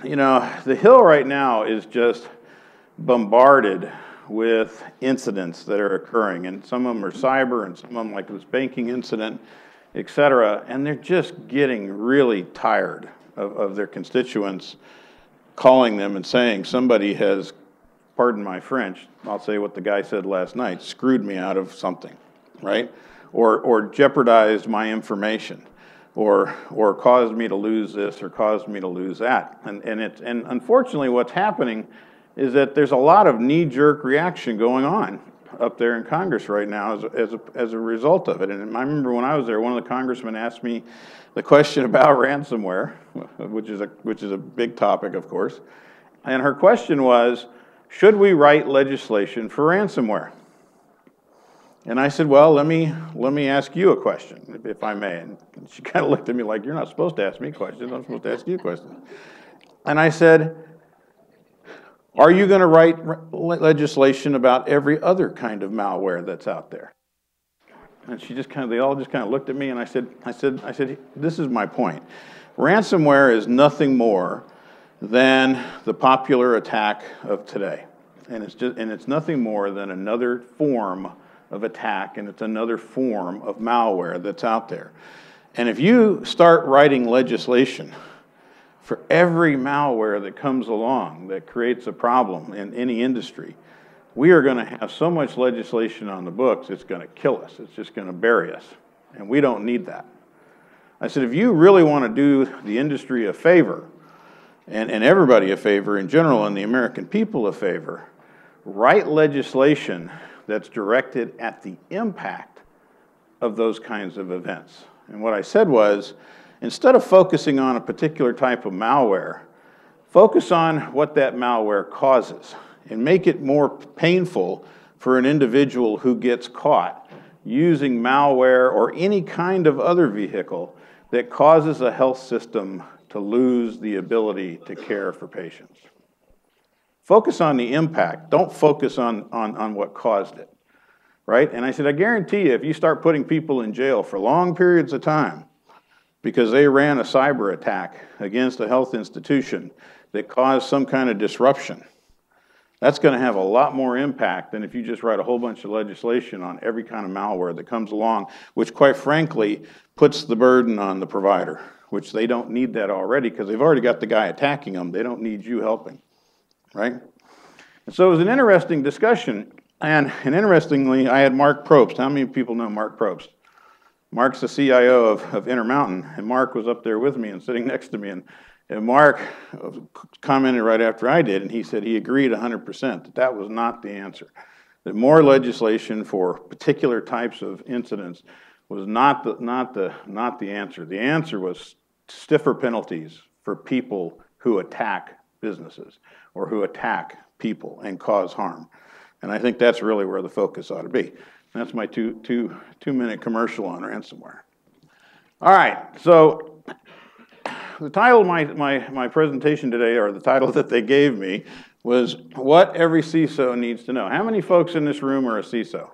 you know, the Hill right now is just bombarded with incidents that are occurring, and some of them are cyber, and some of them like this banking incident, et cetera, and they're just getting really tired of their constituents calling them and saying somebody has, pardon my French, I'll say what the guy said last night, screwed me out of something, right? Or jeopardized my information, or caused me to lose this, or caused me to lose that. And unfortunately what's happening is that there's a lot of knee-jerk reaction going on up there in Congress right now as a result of it. And I remember when I was there, one of the congressmen asked me the question about ransomware, which is a big topic, of course. And her question was, should we write legislation for ransomware? And I said, well, let me ask you a question, if I may. And she kind of looked at me like, you're not supposed to ask me questions, I'm supposed to ask you questions. And I said, are you going to write legislation about every other kind of malware that's out there? And they all just kind of looked at me, and I said, this is my point. Ransomware is nothing more than the popular attack of today. And it's nothing more than another form of attack, and it's another form of malware that's out there. And if you start writing legislation for every malware that comes along that creates a problem in any industry, we are going to have so much legislation on the books, it's going to kill us. It's just going to bury us. And we don't need that. I said, if you really want to do the industry a favor, and everybody a favor in general, and the American people a favor, write legislation that's directed at the impact of those kinds of events. And what I said was, instead of focusing on a particular type of malware, focus on what that malware causes and make it more painful for an individual who gets caught using malware or any kind of other vehicle that causes a health system to lose the ability to care for patients. Focus on the impact. Don't focus on what caused it, right? And I said, I guarantee you, if you start putting people in jail for long periods of time because they ran a cyber attack against a health institution that caused some kind of disruption, that's going to have a lot more impact than if you just write a whole bunch of legislation on every kind of malware that comes along, which quite frankly puts the burden on the provider, which they don't need that already because they've already got the guy attacking them. They don't need you helping, right? And so it was an interesting discussion. And interestingly, I had Mark Probst. How many people know Mark Probst? Mark's the CIO of Intermountain, and Mark was up there with me and sitting next to me. And Mark commented right after I did, and he said he agreed 100% that that was not the answer. That more legislation for particular types of incidents was not the answer. The answer was stiffer penalties for people who attack businesses or who attack people and cause harm. And I think that's really where the focus ought to be. That's my two-minute commercial on ransomware. All right, so the title of my presentation today, or the title that they gave me, was What Every CISO Needs to Know. How many folks in this room are a CISO?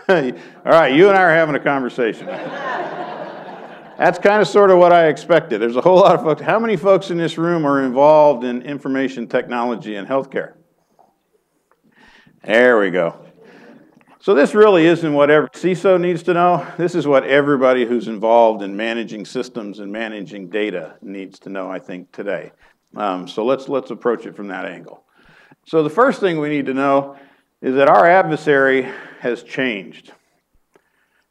All right, you and I are having a conversation. That's kind of sort of what I expected. There's a whole lot of folks. How many folks in this room are involved in information technology and healthcare? There we go. So this really isn't what every CISO needs to know. This is what everybody who's involved in managing systems and managing data needs to know, I think, today. So let's approach it from that angle. So the first thing we need to know is that our adversary has changed.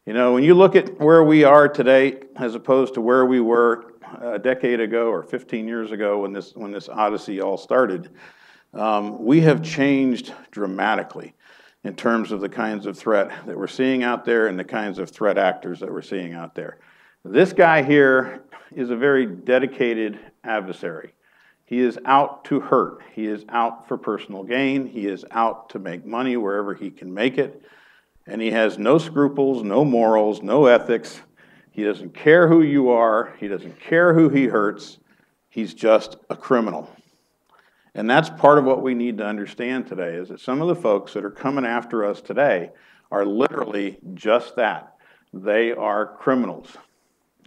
You know, when you look at where we are today as opposed to where we were a decade ago or 15 years ago when this odyssey all started, we have changed dramatically in terms of the kinds of threat that we're seeing out there and the kinds of threat actors that we're seeing out there. This guy here is a very dedicated adversary. He is out to hurt. He is out for personal gain. He is out to make money wherever he can make it. And he has no scruples, no morals, no ethics. He doesn't care who you are. He doesn't care who he hurts. He's just a criminal. And that's part of what we need to understand today, is that some of the folks that are coming after us today are literally just that. They are criminals.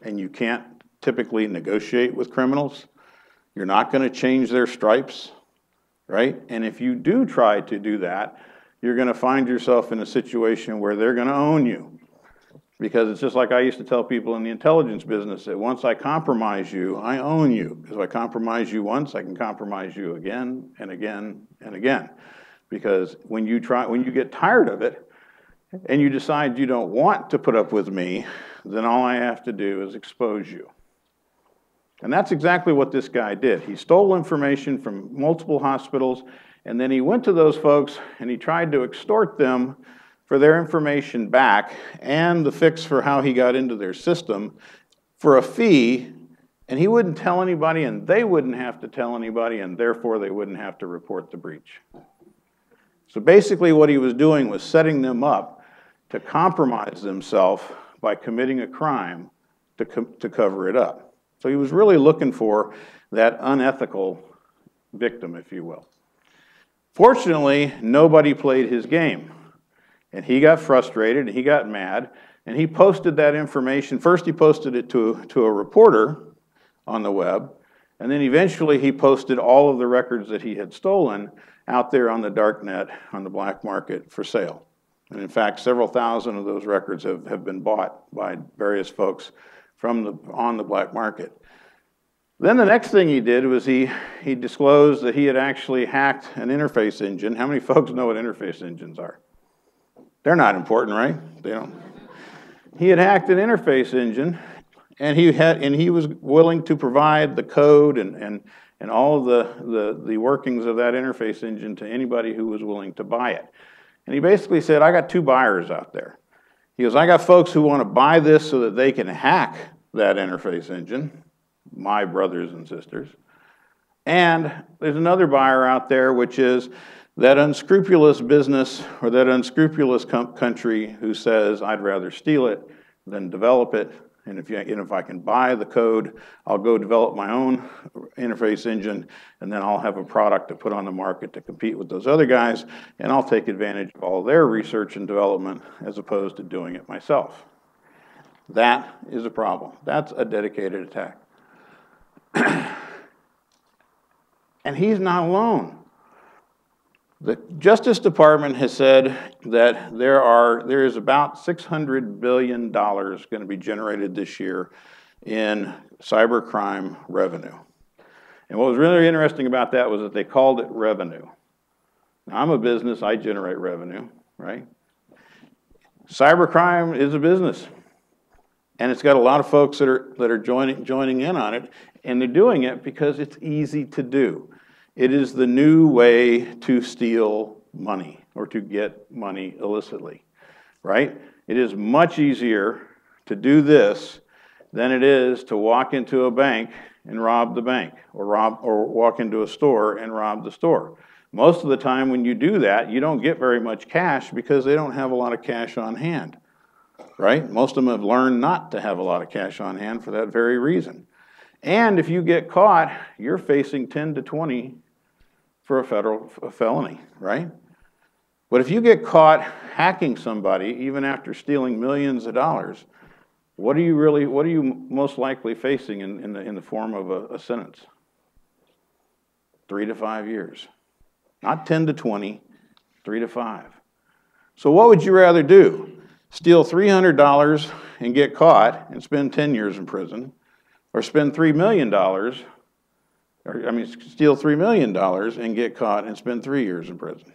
And you can't typically negotiate with criminals. You're not going to change their stripes, right? And if you do try to do that, you're going to find yourself in a situation where they're going to own you. Because it's just like I used to tell people in the intelligence business that once I compromise you, I own you. Because if I compromise you once, I can compromise you again and again and again. Because when you get tired of it and you decide you don't want to put up with me, then all I have to do is expose you. And that's exactly what this guy did. He stole information from multiple hospitals, and then he went to those folks and he tried to extort them for their information back and the fix for how he got into their system for a fee, and he wouldn't tell anybody, and they wouldn't have to tell anybody, and therefore they wouldn't have to report the breach. So basically what he was doing was setting them up to compromise themselves by committing a crime to cover it up. So he was really looking for that unethical victim, if you will. Fortunately, nobody played his game. And he got frustrated, and he got mad, and he posted that information. First he posted it to a reporter on the web, and then eventually he posted all of the records that he had stolen out there on the dark net, on the black market for sale. And in fact, several thousand of those records have been bought by various folks on the black market. Then the next thing he did was he disclosed that he had actually hacked an interface engine. How many folks know what interface engines are? They're not important, right? They don't. He had hacked an interface engine, and he was willing to provide the code and all the workings of that interface engine to anybody who was willing to buy it. And he basically said, I got two buyers out there. He goes, I got folks who want to buy this so that they can hack that interface engine, my brothers and sisters. And there's another buyer out there, which is that unscrupulous business or that unscrupulous country who says, I'd rather steal it than develop it. And if I can buy the code, I'll go develop my own interface engine, and then I'll have a product to put on the market to compete with those other guys, and I'll take advantage of all their research and development as opposed to doing it myself. That is a problem. That's a dedicated attack. And he's not alone. The Justice Department has said that there is about $600 billion going to be generated this year in cybercrime revenue. And what was really interesting about that was that they called it revenue. Now, I'm a business, I generate revenue, right? Cybercrime is a business. And it's got a lot of folks that are joining in on it, and they're doing it because it's easy to do. It is the new way to steal money or to get money illicitly, right? It is much easier to do this than it is to walk into a bank and rob the bank or walk into a store and rob the store. Most of the time when you do that, you don't get very much cash because they don't have a lot of cash on hand, right? Most of them have learned not to have a lot of cash on hand for that very reason. And if you get caught, you're facing 10 to 20 for a felony, right? But if you get caught hacking somebody, even after stealing millions of dollars, what are you most likely facing in the form of a sentence? 3 to 5 years. Not 10 to 20, 3 to 5. So what would you rather do? Steal $300 and get caught and spend 10 years in prison, or spend $3 million, steal $3 million and get caught and spend 3 years in prison?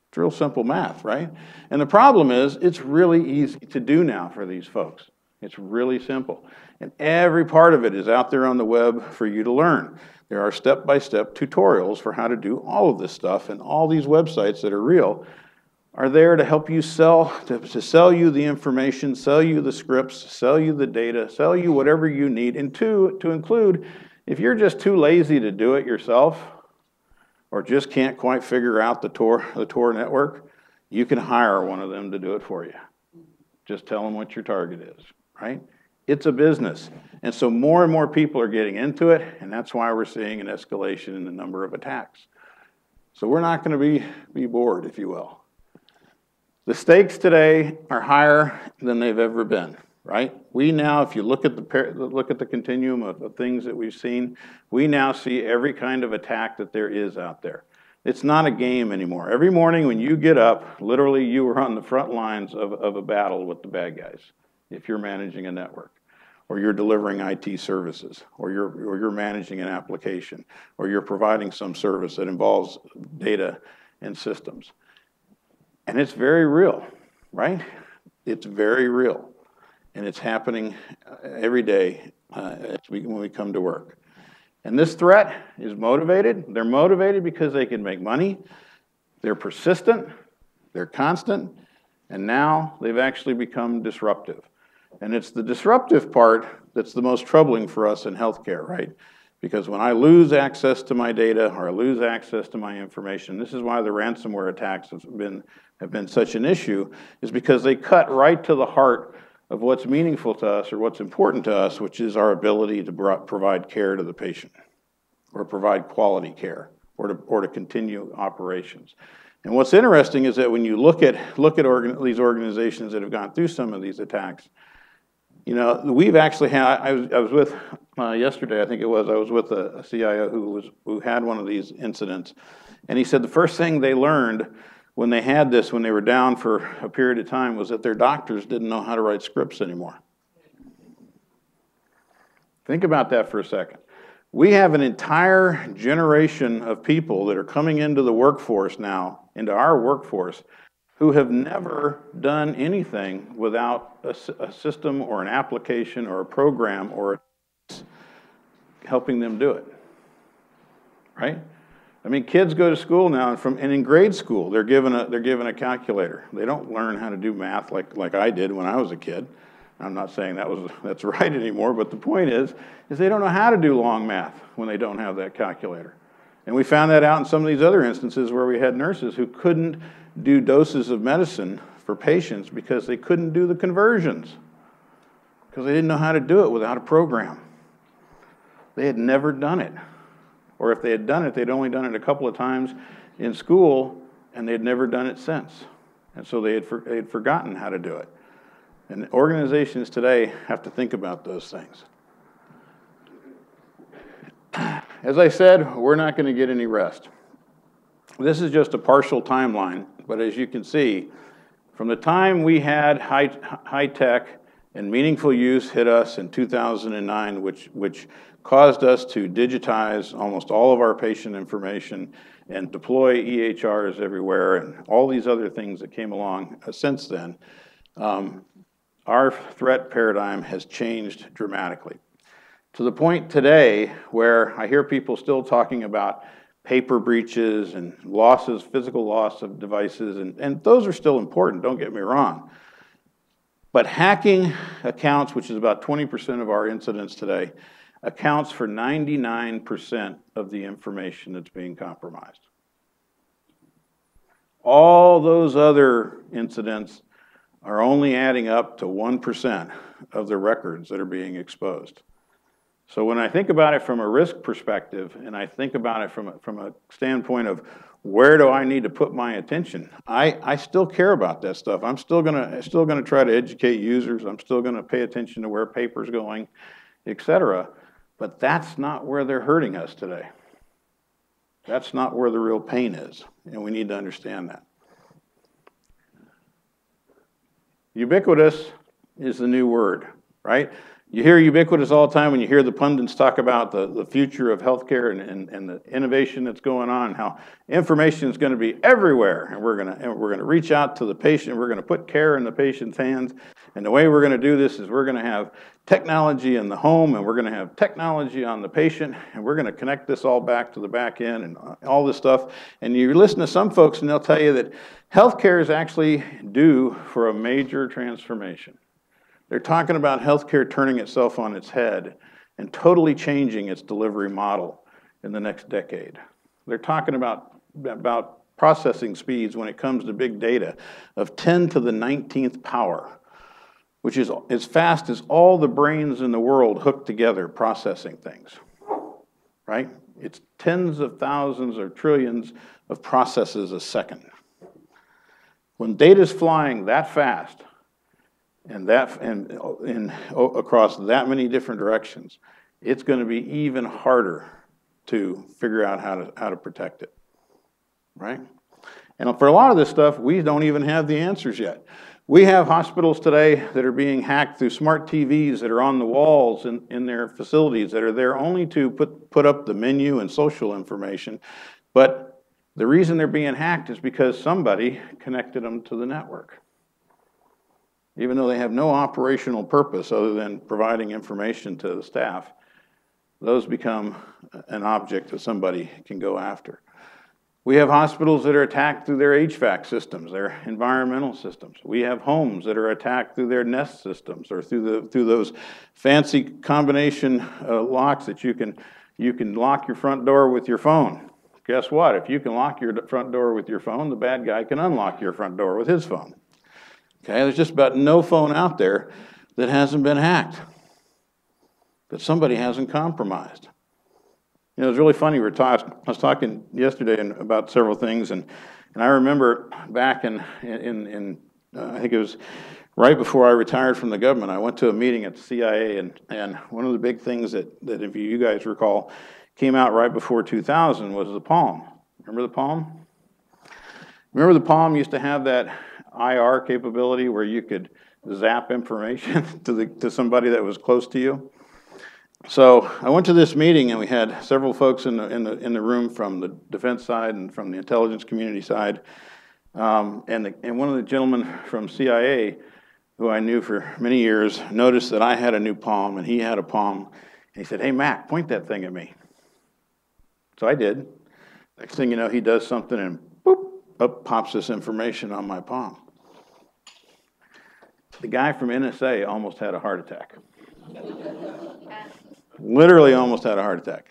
It's real simple math, right? And the problem is, it's really easy to do now for these folks. It's really simple. And every part of it is out there on the web for you to learn. There are step-by-step tutorials for how to do all of this stuff, and all these websites that are real are there to help you sell you the information, sell you the scripts, sell you the data, sell you whatever you need, and to include, if you're just too lazy to do it yourself, or just can't quite figure out the Tor network, you can hire one of them to do it for you. Just tell them what your target is, right? It's a business. And so more and more people are getting into it, and that's why we're seeing an escalation in the number of attacks. So we're not going to be bored, if you will. The stakes today are higher than they've ever been, right? We now, if you look at the continuum of things that we've seen, we now see every kind of attack that there is out there. It's not a game anymore. Every morning when you get up, literally you are on the front lines of a battle with the bad guys if you're managing a network, or you're delivering IT services, or you're managing an application, or you're providing some service that involves data and systems. And it's very real, right? It's very real. And it's happening every day when we come to work. And this threat is motivated. They're motivated because they can make money. They're persistent. They're constant. And now they've actually become disruptive. And it's the disruptive part that's the most troubling for us in healthcare, right? Because when I lose access to my data or I lose access to my information, this is why the ransomware attacks have been such an issue, is because they cut right to the heart of what's meaningful to us or what's important to us, which is our ability to provide care to the patient or provide quality care or to continue operations. And what's interesting is that when you look at these organizations that have gone through some of these attacks, you know, we've actually had, I was with, yesterday I think it was, I was with a CIO who had one of these incidents, and he said the first thing they learned when they had this, when they were down for a period of time, was that their doctors didn't know how to write scripts anymore. Think about that for a second. We have an entire generation of people that are coming into the workforce now, into our workforce, who have never done anything without a system or an application or a program or helping them do it, right? I mean, kids go to school now, and in grade school, they're given a calculator. They don't learn how to do math like I did when I was a kid. I'm not saying that's right anymore, but the point is they don't know how to do long math when they don't have that calculator. And we found that out in some of these other instances where we had nurses who couldn't do doses of medicine for patients because they couldn't do the conversions, because they didn't know how to do it without a program. They had never done it. Or if they had done it, they'd only done it a couple of times in school, and they'd never done it since. And so they had forgotten how to do it. And organizations today have to think about those things. As I said, we're not going to get any rest. This is just a partial timeline, but as you can see, from the time we had high tech and meaningful use hit us in 2009, which caused us to digitize almost all of our patient information and deploy EHRs everywhere and all these other things that came along since then, our threat paradigm has changed dramatically. To the point today where I hear people still talking about paper breaches and losses, physical loss of devices, and those are still important, don't get me wrong. But hacking accounts, which is about 20% of our incidents today, accounts for 99% of the information that's being compromised. All those other incidents are only adding up to 1% of the records that are being exposed. So when I think about it from a risk perspective, and I think about it from a standpoint of where do I need to put my attention, I still care about that stuff. I'm still gonna try to educate users. I'm still gonna pay attention to where paper's going, et cetera. But that's not where they're hurting us today. That's not where the real pain is, and we need to understand that. Ubiquitous is the new word, right? You hear ubiquitous all the time when you hear the pundits talk about the future of healthcare and the innovation that's going on, how information is going to be everywhere, and we're going to reach out to the patient, we're going to put care in the patient's hands, and the way we're going to do this is we're going to have technology in the home, and we're going to have technology on the patient, and we're going to connect this all back to the back end and all this stuff. And you listen to some folks and they'll tell you that healthcare is actually due for a major transformation. They're talking about healthcare turning itself on its head and totally changing its delivery model in the next decade. They're talking about processing speeds when it comes to big data of 10 to the 19th power, which is as fast as all the brains in the world hooked together processing things, right? It's tens of thousands or trillions of processes a second. When data's flying that fast, and across that many different directions, it's going to be even harder to figure out how to protect it, right? And for a lot of this stuff, we don't even have the answers yet. We have hospitals today that are being hacked through smart TVs that are on the walls in their facilities that are there only to put up the menu and social information. But the reason they're being hacked is because somebody connected them to the network. Even though they have no operational purpose other than providing information to the staff, those become an object that somebody can go after. We have hospitals that are attacked through their HVAC systems, their environmental systems. We have homes that are attacked through their Nest systems or through those fancy combination locks that you can lock your front door with your phone. Guess what? If you can lock your front door with your phone, the bad guy can unlock your front door with his phone. Okay, there's just about no phone out there that hasn't been hacked, that somebody hasn't compromised. You know, it's really funny. I was talking yesterday about several things, and I remember back in I think it was right before I retired from the government, I went to a meeting at the CIA, and one of the big things that if you guys recall, came out right before 2000 was the Palm. Remember the Palm? Remember the Palm used to have that IR capability where you could zap information to somebody that was close to you? So I went to this meeting, and we had several folks in the room from the defense side and from the intelligence community side, and one of the gentlemen from CIA, who I knew for many years, noticed that I had a new Palm and he had a Palm, and he said, "Hey Mac, point that thing at me." So I did. Next thing you know, he does something, and boop, up pops this information on my Palm. The guy from NSA almost had a heart attack. Literally almost had a heart attack.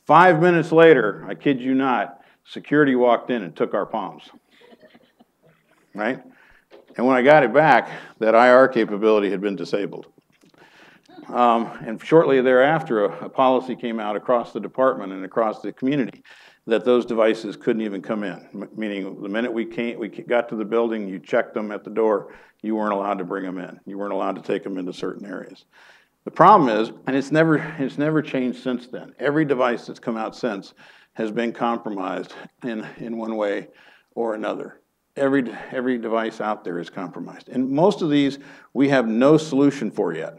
5 minutes later, I kid you not, security walked in and took our Palms. Right? And when I got it back, that IR capability had been disabled. And shortly thereafter, a policy came out across the department and across the community that those devices couldn't even come in. Meaning, the minute we got to the building, you checked them at the door, you weren't allowed to bring them in. You weren't allowed to take them into certain areas. The problem is, and it's never changed since then, every device that's come out since has been compromised in one way or another. Every device out there is compromised. And most of these we have no solution for yet.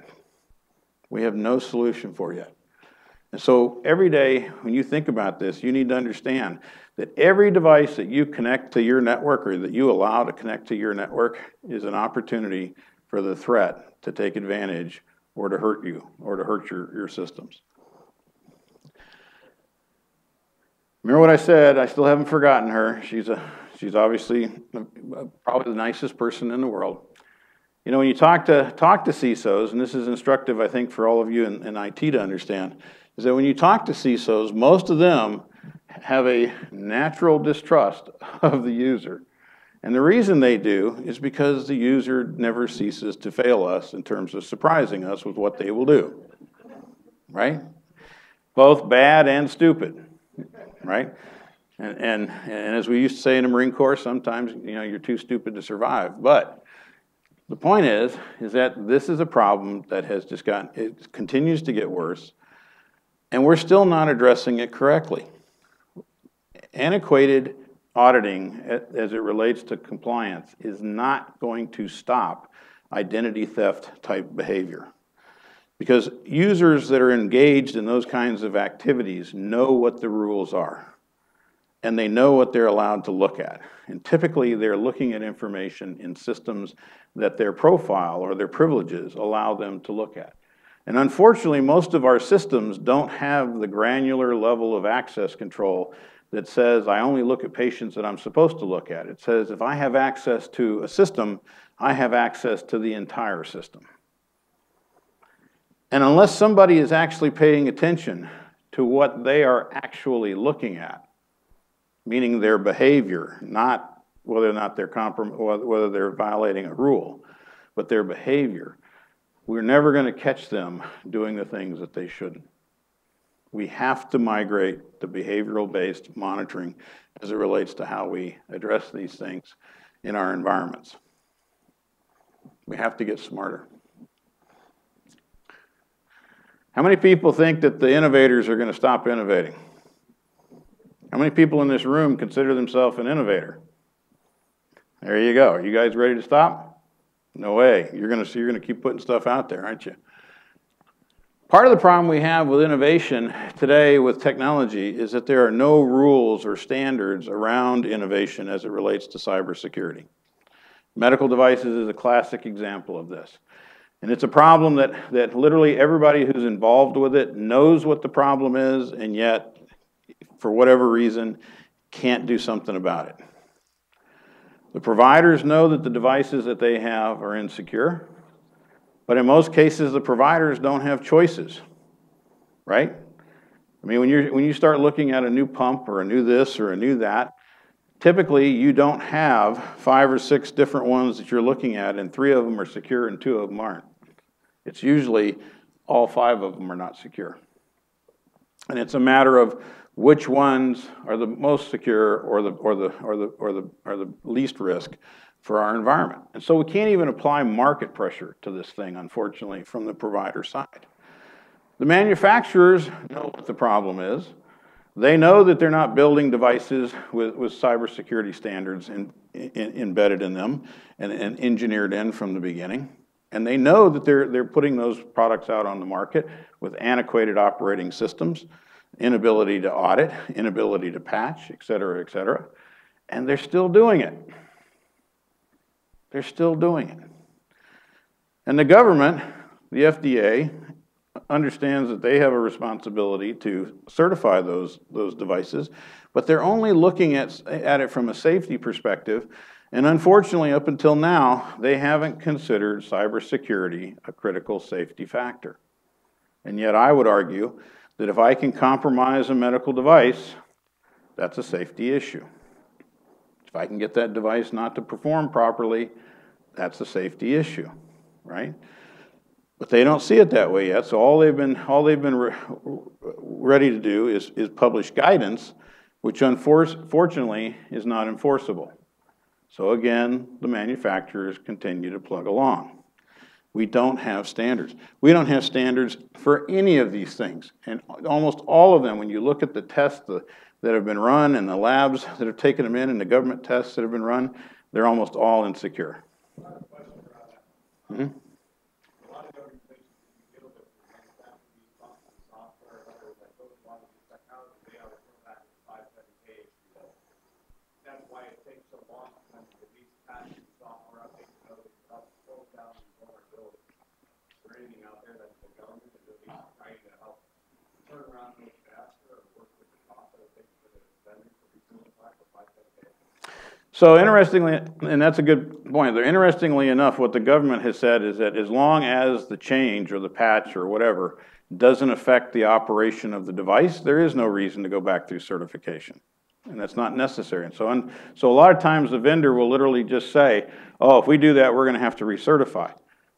We have no solution for yet. And so every day when you think about this, you need to understand that every device that you connect to your network or that you allow to connect to your network is an opportunity for the threat to take advantage or to hurt you, or to hurt your systems. Remember what I said, I still haven't forgotten her. She's obviously probably the nicest person in the world. You know, when you talk to CISOs, and this is instructive, I think, for all of you in IT to understand, is that when you talk to CISOs, most of them have a natural distrust of the user. And the reason they do is because the user never ceases to fail us in terms of surprising us with what they will do, right? Both bad and stupid, right? And as we used to say in the Marine Corps, sometimes you're too stupid to survive. But the point is that this is a problem that has just it continues to get worse, and we're still not addressing it correctly. Antiquated auditing, as it relates to compliance, is not going to stop identity theft type behavior. Because users that are engaged in those kinds of activities know what the rules are. And they know what they're allowed to look at. And typically they're looking at information in systems that their profile or their privileges allow them to look at. And unfortunately, most of our systems don't have the granular level of access control that says, I only look at patients that I'm supposed to look at. It says, if I have access to a system, I have access to the entire system. And unless somebody is actually paying attention to what they are actually looking at, meaning their behavior, not whether or not whether they're violating a rule, but their behavior, we're never going to catch them doing the things that they shouldn't. We have to migrate to behavioral-based monitoring as it relates to how we address these things in our environments. We have to get smarter. How many people think that the innovators are going to stop innovating? How many people in this room consider themselves an innovator? There you go. Are you guys ready to stop? No way. You're going to keep putting stuff out there, aren't you? Part of the problem we have with innovation today with technology is that there are no rules or standards around innovation as it relates to cybersecurity. Medical devices is a classic example of this. And it's a problem that literally everybody who's involved with it knows what the problem is, and yet, for whatever reason, can't do something about it. The providers know that the devices that they have are insecure, but in most cases, the providers don't have choices, right? I mean, when you start looking at a new pump or a new this or a new that, typically you don't have 5 or 6 different ones that you're looking at, and 3 of them are secure and 2 of them aren't. It's usually all 5 of them are not secure. And it's a matter of which ones are the most secure or the least risk for our environment. And so we can't even apply market pressure to this thing, unfortunately, from the provider side. The manufacturers know what the problem is. They know that they're not building devices with cybersecurity standards embedded in them and engineered in from the beginning. And they know that they're putting those products out on the market with antiquated operating systems, inability to audit, inability to patch, et cetera, and they're still doing it. They're still doing it. And the government, the FDA, understands that they have a responsibility to certify those devices, but they're only looking at it from a safety perspective. And unfortunately, up until now, they haven't considered cybersecurity a critical safety factor. And yet I would argue that if I can compromise a medical device, that's a safety issue. If I can get that device not to perform properly, that's a safety issue, right? But they don't see it that way yet, so all they've been ready to do is publish guidance, which unfortunately is not enforceable. So again, the manufacturers continue to plug along. We don't have standards. We don't have standards for any of these things. And almost all of them, when you look at the tests that have been run and the labs that have taken them in and the government tests that have been run, they're almost all insecure. Mm-hmm. So interestingly, and that's a good point, interestingly enough, what the government has said is that as long as the change or the patch or whatever doesn't affect the operation of the device, there is no reason to go back through certification. And that's not necessary. And so a lot of times the vendor will literally just say, oh, if we do that, we're going to have to recertify.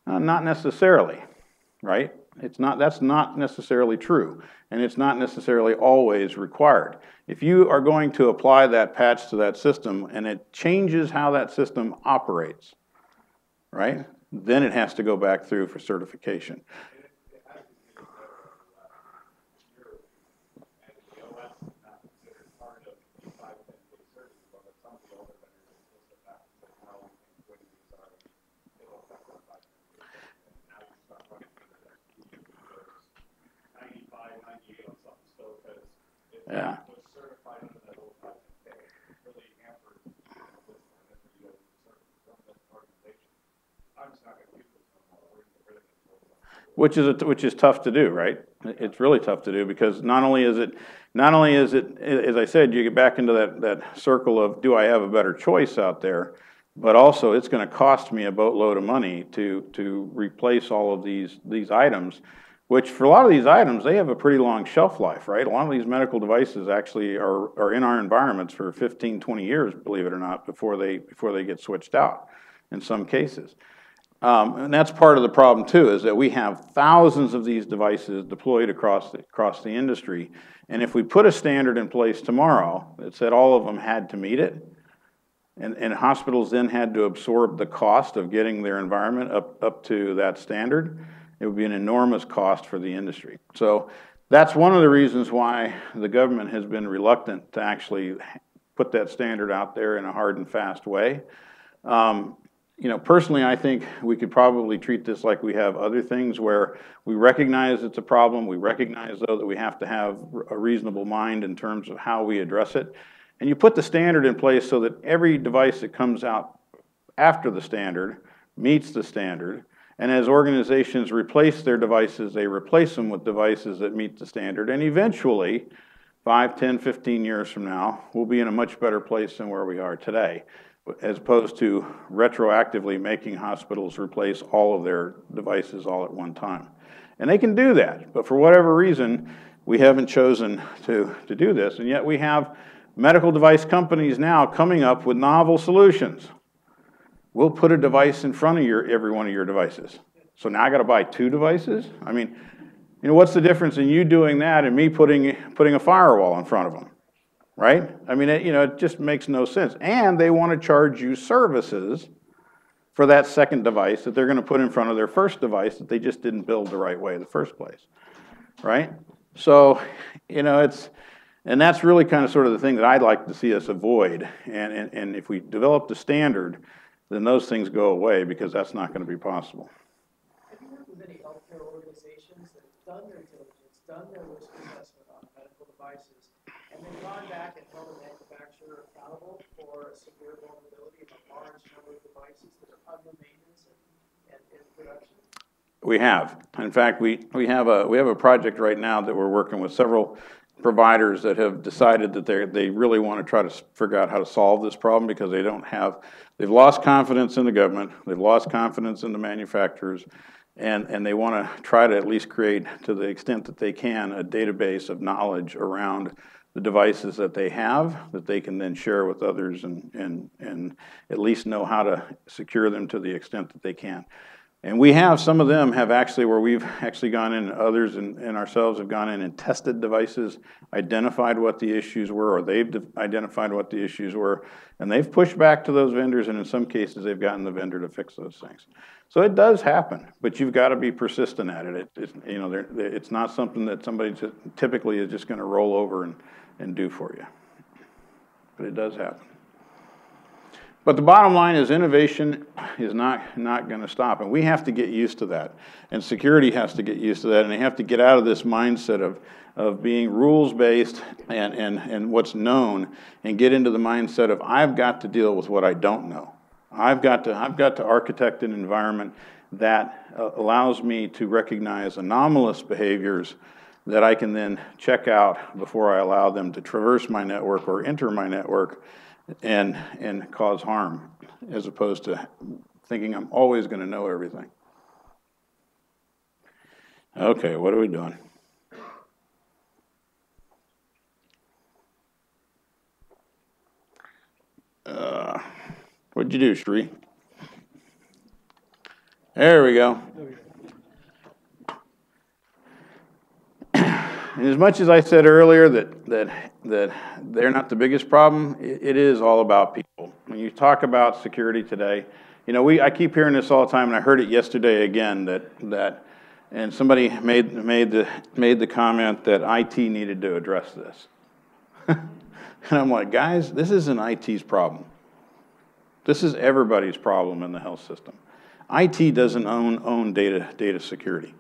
Not necessarily, right? That's not necessarily true, and it's not necessarily always required. If you are going to apply that patch to that system and it changes how that system operates, right, then it has to go back through for certification. Yeah. Which is tough to do, right? It's really tough to do because not only is it, as I said, you get back into that circle of do I have a better choice out there, but also it's going to cost me a boatload of money to replace all of these items, which for a lot of these items, they have a pretty long shelf life, right? A lot of these medical devices actually are in our environments for 15, 20 years, believe it or not, before they get switched out in some cases. And that's part of the problem too, is that we have thousands of these devices deployed across the industry. And if we put a standard in place tomorrow that said all of them had to meet it, And hospitals then had to absorb the cost of getting their environment up to that standard. It would be an enormous cost for the industry. So that's one of the reasons why the government has been reluctant to actually put that standard out there in a hard and fast way. You know, personally, I think we could probably treat this like we have other things where we recognize it's a problem. We recognize, though, that we have to have a reasonable mind in terms of how we address it. And you put the standard in place so that every device that comes out after the standard meets the standard. And as organizations replace their devices, they replace them with devices that meet the standard. And eventually, 5, 10, 15 years from now, we'll be in a much better place than where we are today, as opposed to retroactively making hospitals replace all of their devices all at one time. And they can do that, but for whatever reason, we haven't chosen to do this. And yet we have medical device companies now coming up with novel solutions. We'll put a device in front of every one of your devices. So now I got to buy 2 devices? I mean, you know, what's the difference in you doing that and me putting a firewall in front of them, right? I mean, it just makes no sense. And they want to charge you services for that second device that they're going to put in front of their first device that they just didn't build the right way in the first place, right? So, you know, and that's really kind of sort of the thing that I'd like to see us avoid. And if we develop the standard, then those things go away because that's not going to be possible. Have you worked with any healthcare organizations that have done their diligence, done their risk assessment on medical devices, and then gone back and held a manufacturer accountable for a severe vulnerability of a large number of devices that are under maintenance and in production? We have. In fact, we have a project right now that we're working with several providers that have decided that they really want to try to figure out how to solve this problem because they've lost confidence in the government, they've lost confidence in the manufacturers, and they want to try to at least create, to the extent that they can, a database of knowledge around the devices that they have that they can then share with others and at least know how to secure them to the extent that they can. And we have, some of them have actually, where we've actually gone in, others and ourselves have gone in and tested devices, identified what the issues were, or they've identified what the issues were, and they've pushed back to those vendors, and in some cases they've gotten the vendor to fix those things. So it does happen, but you've got to be persistent at it. It's not something that somebody typically is just going to roll over and do for you. But it does happen. But the bottom line is innovation is not going to stop, and we have to get used to that. And security has to get used to that, and they have to get out of this mindset of being rules-based and what's known, and get into the mindset of I've got to deal with what I don't know. I've got to architect an environment that allows me to recognize anomalous behaviors that I can then check out before I allow them to traverse my network or enter my network and cause harm, as opposed to thinking I'm always going to know everything. Okay, what are we doing? What'd you do, Sri? There we go. And as much as I said earlier that they're not the biggest problem, it is all about people. When you talk about security today, you know, I keep hearing this all the time, and I heard it yesterday again and somebody made the comment that IT needed to address this. And I'm like, guys, this isn't IT's problem. This is everybody's problem in the health system. IT doesn't own data security.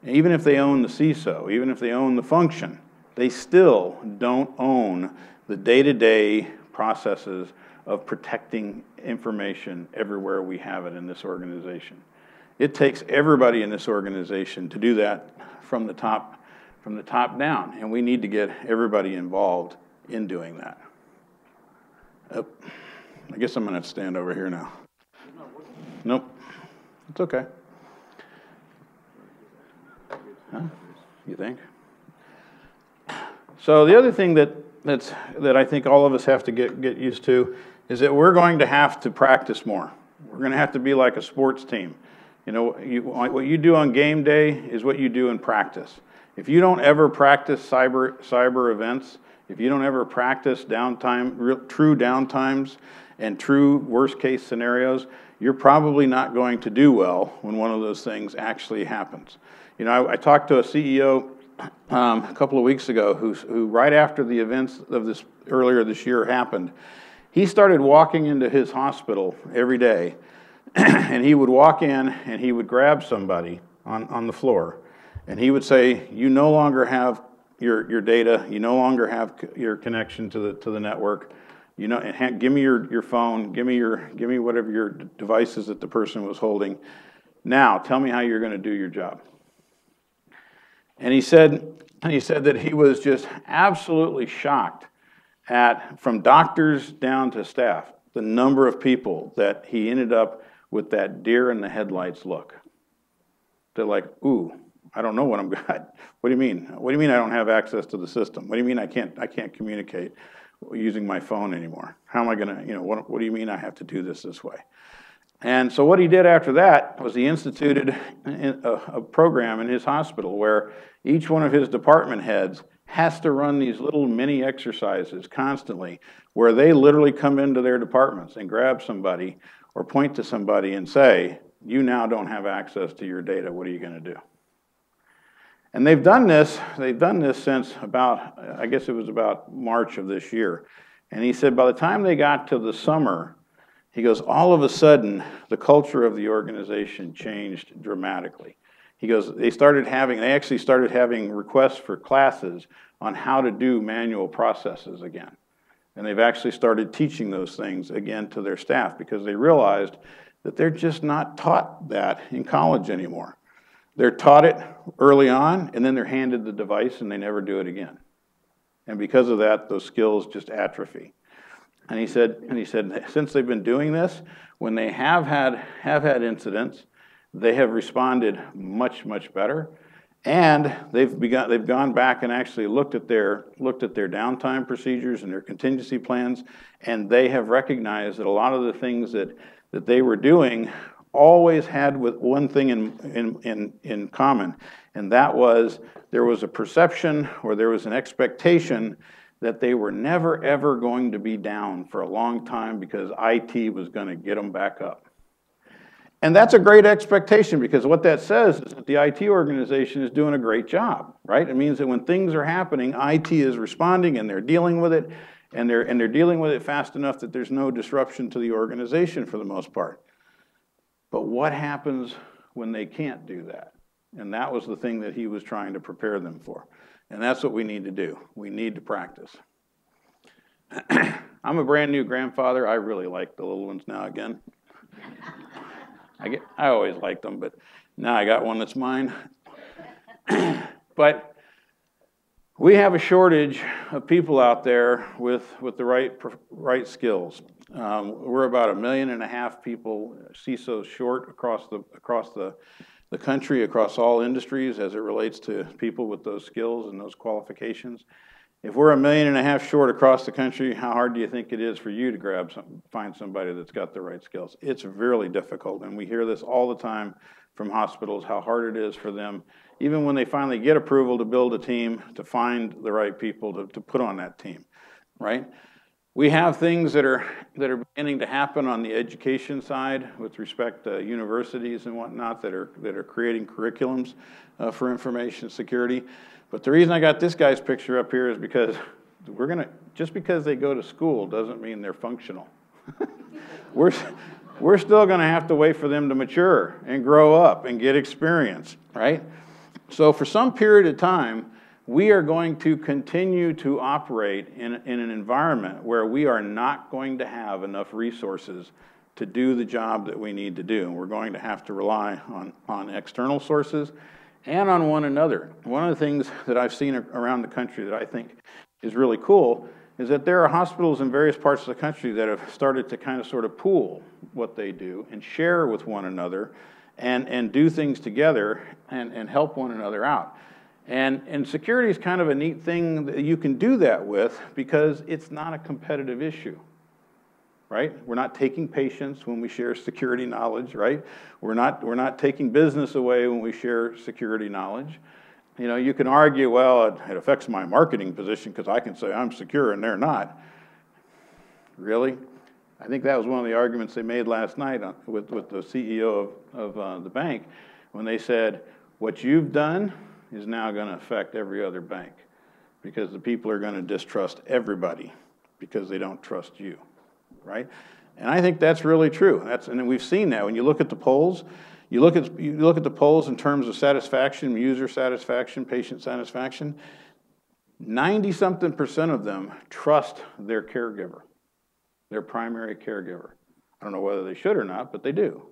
Even if they own the CISO, even if they own the function, they still don't own the day-to-day processes of protecting information everywhere we have it in this organization. It takes everybody in this organization to do that from the top down, and we need to get everybody involved in doing that. I guess I'm going to stand over here now. Nope, it's okay. Huh? You think? So the other thing that I think all of us have to get used to is that we're going to have to practice more. We're going to have to be like a sports team. You know, what you do on game day is what you do in practice. If you don't ever practice cyber events, if you don't ever practice downtime, true downtimes, and true worst case scenarios, you're probably not going to do well when one of those things actually happens. You know, I talked to a CEO a couple of weeks ago who right after the events of this earlier this year happened, he started walking into his hospital every day, and he would walk in and he would grab somebody on the floor, and he would say, "You no longer have your data. You no longer have your connection to the network. You know, and give me your phone. Give me whatever your devices that the person was holding. Now, tell me how you're going to do your job." And he said that he was just absolutely shocked at, from doctors down to staff, the number of people that he ended up with that deer in the headlights look. They're like, "Ooh, I don't know what I'm got. What do you mean? What do you mean I don't have access to the system? What do you mean I can't communicate using my phone anymore? How am I going to, you know, what do you mean I have to do this way?" And so what he did after that was he instituted a program in his hospital where each one of his department heads has to run these little mini exercises constantly where they literally come into their departments and grab somebody or point to somebody and say, "You now don't have access to your data. What are you going to do?" And they've done this since about, I guess it was about March of this year. And he said by the time they got to the summer, he goes, all of a sudden, the culture of the organization changed dramatically. He goes, they actually started having requests for classes on how to do manual processes again. And they've actually started teaching those things again to their staff because they realized that they're just not taught that in college anymore. They're taught it early on, and then they're handed the device and they never do it again. And because of that, those skills just atrophy. And he said, since they've been doing this, when they have had incidents, they have responded much, much better. And they've gone back and actually looked at their downtime procedures and their contingency plans, and they have recognized that a lot of the things that they were doing always had with one thing in common, and that was there was a perception or there was an expectation that they were never ever going to be down for a long time because IT was going to get them back up. And that's a great expectation because what that says is that the IT organization is doing a great job, right? It means that when things are happening, IT is responding and they're dealing with it, and they're dealing with it fast enough that there's no disruption to the organization for the most part. But what happens when they can't do that? And that was the thing that he was trying to prepare them for. And that's what we need to do. We need to practice. I'm a brand new grandfather. I really like the little ones now again. I always liked them, but now I got one that's mine. But we have a shortage of people out there with the right skills. We're about 1.5 million people, CISOs short across the country, across all industries as it relates to people with those skills and those qualifications. If we're 1.5 million short across the country, how hard do you think it is for you to find somebody that's got the right skills? It's really difficult, and we hear this all the time from hospitals, how hard it is for them, even when they finally get approval to build a team, to find the right people to put on that team, right? We have things that are beginning to happen on the education side with respect to universities and whatnot that are creating curriculums for information security. But the reason I got this guy's picture up here is because just because they go to school doesn't mean they're functional. We're still going to have to wait for them to mature and grow up and get experience, right? So for some period of time, we are going to continue to operate in an environment where we are not going to have enough resources to do the job that we need to do. We're going to have to rely on external sources and on one another. One of the things that I've seen around the country that I think is really cool is that there are hospitals in various parts of the country that have started to kind of sort of pool what they do and share with one another and do things together and help one another out. And security is kind of a neat thing that you can do that with because it's not a competitive issue, right? We're not taking patients when we share security knowledge, right? We're not taking business away when we share security knowledge. You know, you can argue, well, it affects my marketing position because I can say I'm secure and they're not. Really? I think that was one of the arguments they made last night with the CEO of the bank when they said, what you've done is now going to affect every other bank because the people are going to distrust everybody because they don't trust you, right? And I think that's really true. And we've seen that. When you look at the polls, you look at the polls in terms of satisfaction, user satisfaction, patient satisfaction, 90-something% of them trust their caregiver, their primary caregiver. I don't know whether they should or not, but they do.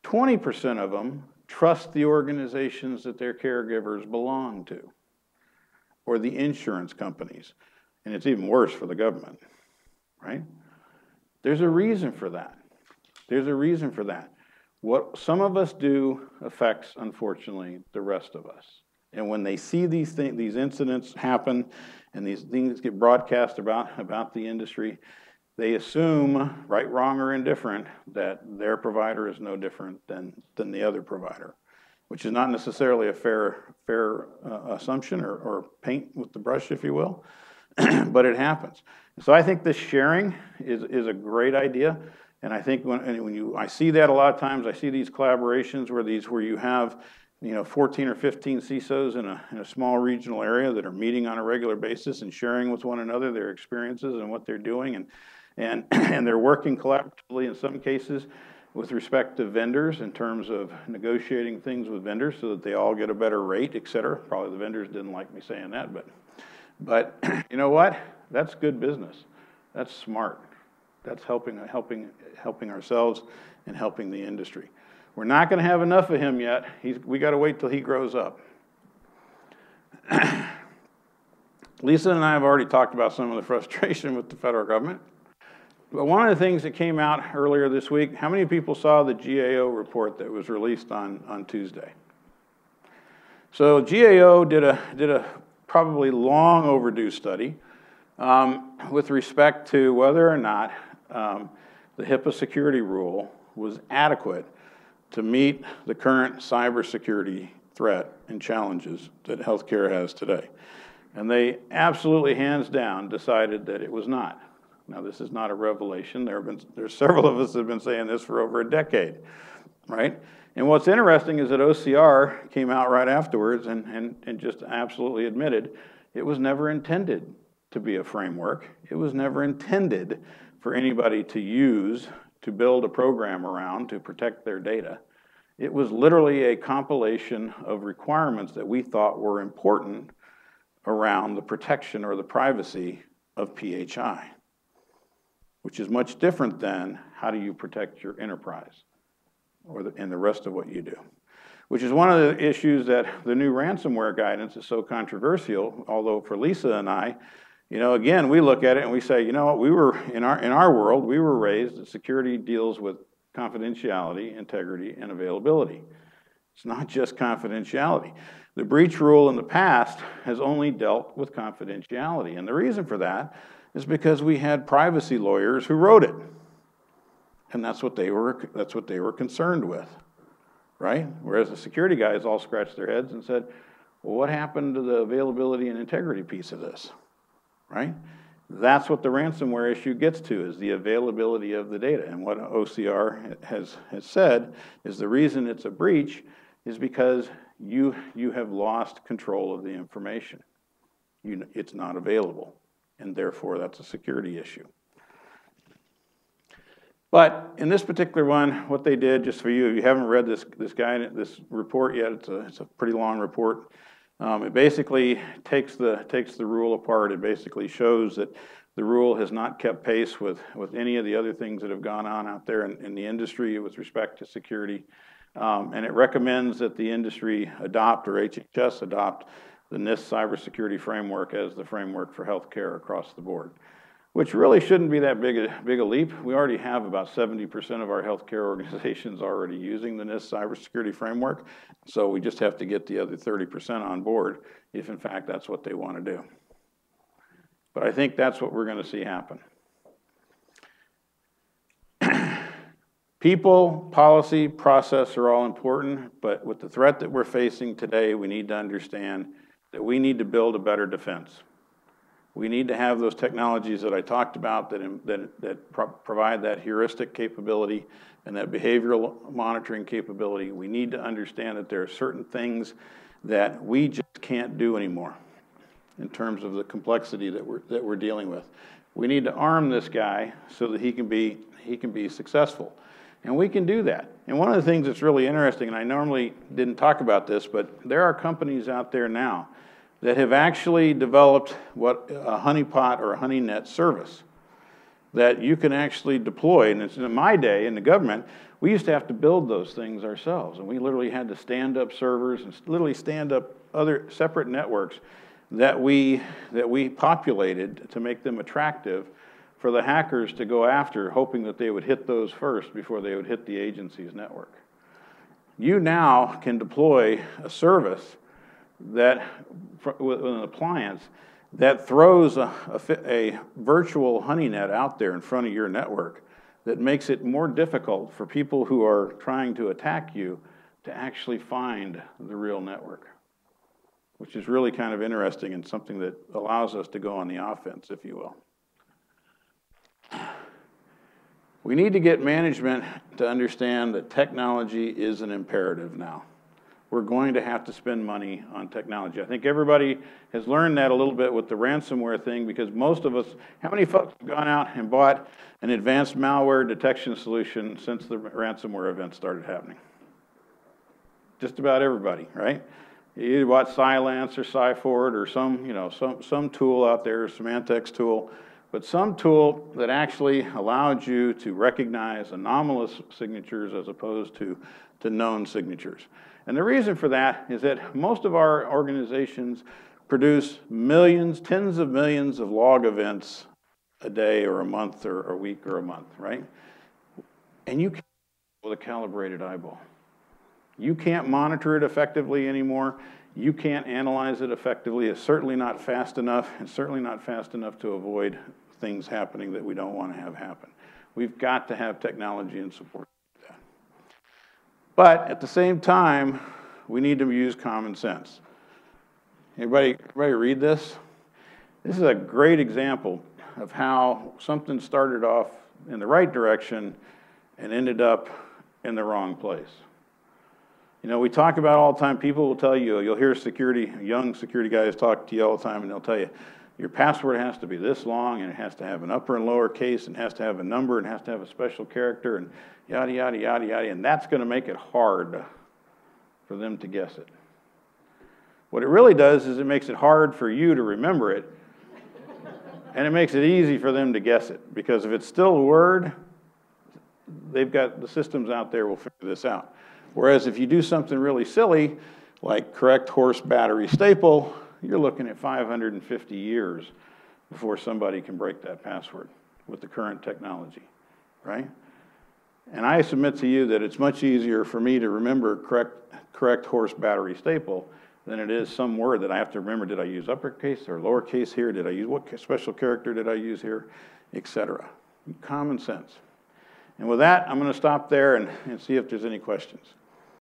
20% of them trust the organizations that their caregivers belong to, or the insurance companies. And it's even worse for the government, right? There's a reason for that. There's a reason for that. What some of us do affects, unfortunately, the rest of us. And when they see these incidents happen, and these things get broadcast about the industry, they assume, right, wrong, or indifferent, that their provider is no different than the other provider, which is not necessarily a fair assumption or paint with the brush, if you will, but it happens. So I think this sharing is a great idea, and I think I see that a lot of times. I see these collaborations where you have 14 or 15 CISOs in a small regional area that are meeting on a regular basis and sharing with one another their experiences and what they're doing, and they're working collaboratively in some cases with respect to vendors in terms of negotiating things with vendors so that they all get a better rate, et cetera. Probably the vendors didn't like me saying that, but you know what? That's good business. That's smart. That's helping ourselves and helping the industry. We're not going to have enough of him yet. We got to wait till he grows up. Lisa and I have already talked about some of the frustration with the federal government. But one of the things that came out earlier this week, how many people saw the GAO report that was released on Tuesday? So GAO did a probably long overdue study with respect to whether or not the HIPAA security rule was adequate to meet the current cybersecurity threat and challenges that healthcare has today. And they absolutely, hands down, decided that it was not. Now, this is not a revelation. There's several of us that have been saying this for over a decade, right? And what's interesting is that OCR came out right afterwards and just absolutely admitted it was never intended to be a framework. It was never intended for anybody to use to build a program around to protect their data. It was literally a compilation of requirements that we thought were important around the protection or the privacy of PHI, which is much different than how do you protect your enterprise and the rest of what you do, which is one of the issues that the new ransomware guidance is so controversial, although for Lisa and I, again, we look at it and we say, you know what, we were, in our world, we were raised that security deals with confidentiality, integrity, and availability. It's not just confidentiality. The breach rule in the past has only dealt with confidentiality, and the reason for that is because we had privacy lawyers who wrote it, and that's what they were concerned with, right? Whereas the security guys all scratched their heads and said, well, what happened to the availability and integrity piece of this, right? That's what the ransomware issue gets to, is the availability of the data. And what OCR has said is the reason it's a breach is because you have lost control of the information. It's not available, and therefore that's a security issue. But in this particular one, what they did, just for you, if you haven't read this report yet, it's a pretty long report. It basically takes the rule apart. It basically shows that the rule has not kept pace with any of the other things that have gone on out there in the industry with respect to security. And it recommends that the industry adopt, or HHS adopt, the NIST cybersecurity framework as the framework for healthcare across the board, which really shouldn't be that big a leap. We already have about 70% of our healthcare organizations already using the NIST cybersecurity framework, so we just have to get the other 30% on board if, in fact, that's what they want to do. But I think that's what we're going to see happen. People, policy, process are all important, but with the threat that we're facing today, we need to understand that we need to build a better defense. We need to have those technologies that I talked about that provide that heuristic capability and that behavioral monitoring capability. We need to understand that there are certain things that we just can't do anymore in terms of the complexity that we're dealing with. We need to arm this guy so that he can be successful. And we can do that. And one of the things that's really interesting, and I normally didn't talk about this, but there are companies out there now that have actually developed what a honeypot or a honeynet service that you can actually deploy. And it's in my day in the government, we used to have to build those things ourselves. And we literally had to stand up servers and literally stand up other separate networks that we populated to make them attractive for the hackers to go after, hoping that they would hit those first before they would hit the agency's network. You now can deploy a service that, with an appliance, that throws a virtual honeynet out there in front of your network that makes it more difficult for people who are trying to attack you to actually find the real network, which is really kind of interesting and something that allows us to go on the offense, if you will. We need to get management to understand that technology is an imperative now. We're going to have to spend money on technology. I think everybody has learned that a little bit with the ransomware thing, because most of us, how many folks have gone out and bought an advanced malware detection solution since the ransomware event started happening? Just about everybody, right? You either bought Cylance or Cyforward or some tool out there, Symantec's tool, but some tool that actually allowed you to recognize anomalous signatures as opposed to known signatures. And the reason for that is that most of our organizations produce millions, tens of millions of log events a day or a month or a week or a month, right? And you can't with a calibrated eyeball. You can't monitor it effectively anymore. You can't analyze it effectively. It's certainly not fast enough, and certainly not fast enough to avoid things happening that we don't want to have happen. We've got to have technology and support for that. But at the same time, we need to use common sense. Everybody read this? This is a great example of how something started off in the right direction and ended up in the wrong place. You know, we talk about all the time, people will tell you, you'll hear young security guys talk to you all the time, and they'll tell you, your password has to be this long, and it has to have an upper and lower case, and has to have a number, and has to have a special character, and yada, yada, yada, yada, and that's going to make it hard for them to guess it. What it really does is it makes it hard for you to remember it, and it makes it easy for them to guess it, because if it's still a word, they've got the systems out there will figure this out. Whereas if you do something really silly, like correct horse battery staple, you're looking at 550 years before somebody can break that password with the current technology, right? And I submit to you that it's much easier for me to remember correct horse battery staple than it is some word that I have to remember. Did I use uppercase or lowercase here? Did I use what special character did I use here? Etc. Common sense. And with that, I'm going to stop there and see if there's any questions.